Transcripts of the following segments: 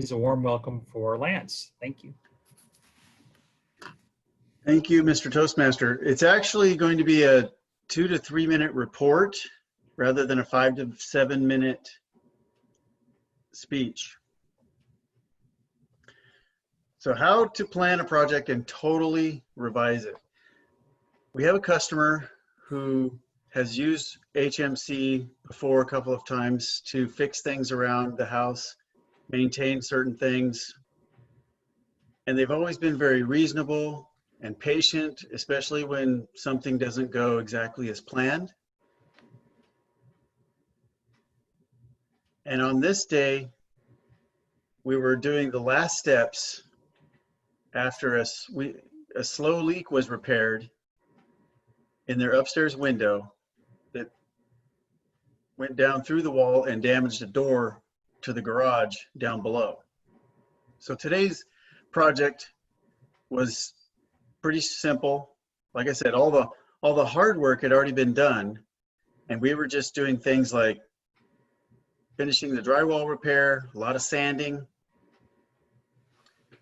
Please a warm welcome for Lance. Thank you. Thank you, Mr. Toastmaster. It's actually going to be a 2 to 3 minute report rather than a 5 to 7 minute speech. So how to plan a project and totally revise it. We have a customer who has used HMC before a couple of times to fix things around the house, maintain certain things, and they've always been very reasonable and patient, especially when something doesn't go exactly as planned. And on this day, we were doing the last steps after a slow leak was repaired in their upstairs window that went down through the wall and damaged a door to the garage down below. So today's project was pretty simple. Like I said, all the hard work had already been done, and we were just doing things like finishing the drywall repair, a lot of sanding,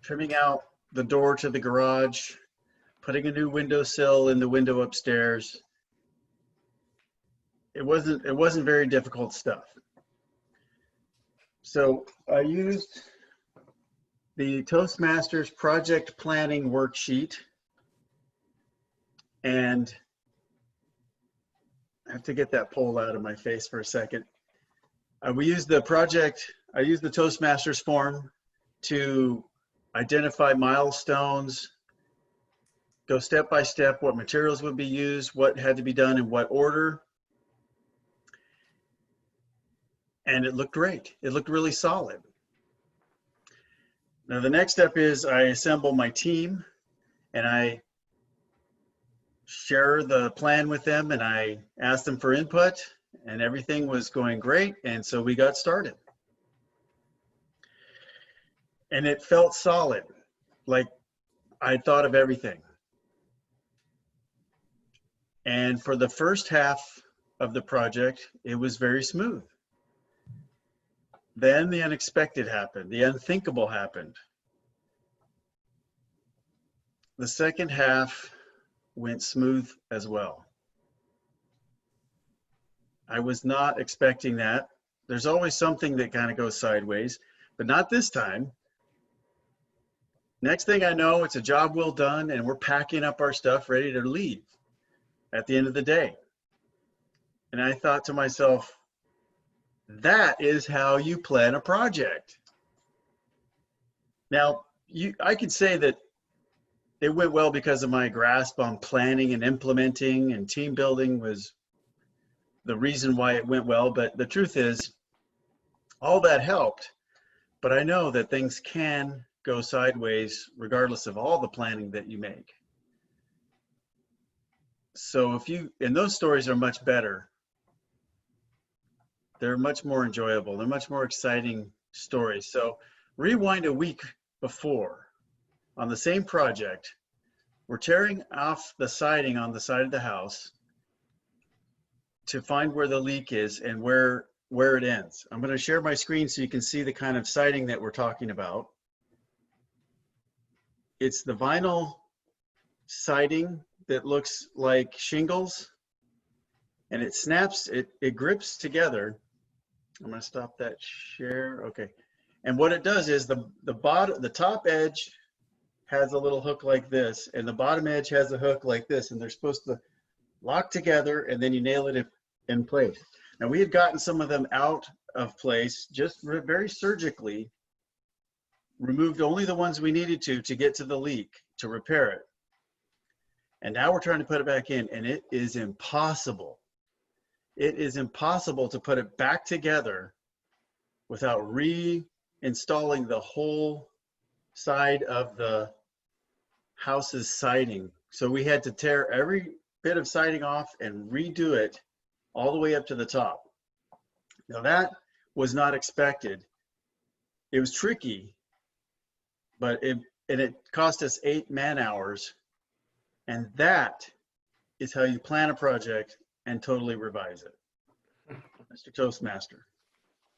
trimming out the door to the garage, putting a new windowsill in the window upstairs. It wasn't very difficult stuff. So I used the Toastmasters project planning worksheet, and I have to get that pole out of my face for a second. I used the Toastmasters form to identify milestones, go step by step, what materials would be used, what had to be done in what order. And it looked great. It looked really solid. Now the next step is I assemble my team and I share the plan with them and I ask them for input, and everything was going great. And so we got started. And it felt solid, like I thought of everything. And for the first half of the project, it was very smooth. Then the unexpected happened, the unthinkable happened. The second half went smooth as well. I was not expecting that. There's always something that kind of goes sideways, but not this time. Next thing I know, it's a job well done and we're packing up our stuff ready to leave at the end of the day. And I thought to myself, that is how you plan a project. Now, I could say that it went well because of my grasp on planning and implementing, and team building was the reason why it went well. But the truth is, all that helped. But I know that things can go sideways regardless of all the planning that you make. So and those stories are much better. They're much more enjoyable. They're much more exciting stories. So rewind a week before on the same project, we're tearing off the siding on the side of the house to find where the leak is and where it ends. I'm going to share my screen so you can see the kind of siding that we're talking about. It's the vinyl siding that looks like shingles, and it snaps, it grips together. I'm going to stop that share. Okay. And what it does is the top edge has a little hook like this, and the bottom edge has a hook like this, and they're supposed to lock together, and then you nail it in place. Now we had gotten some of them out of place, just very surgically, removed only the ones we needed to get to the leak, to repair it. And now we're trying to put it back in, and it is impossible. It is impossible to put it back together without reinstalling the whole side of the house's siding. So we had to tear every bit of siding off and redo it all the way up to the top. Now that was not expected. It was tricky, but it cost us 8 man-hours. And that is how you plan a project and totally revise it. Mr. Toastmaster.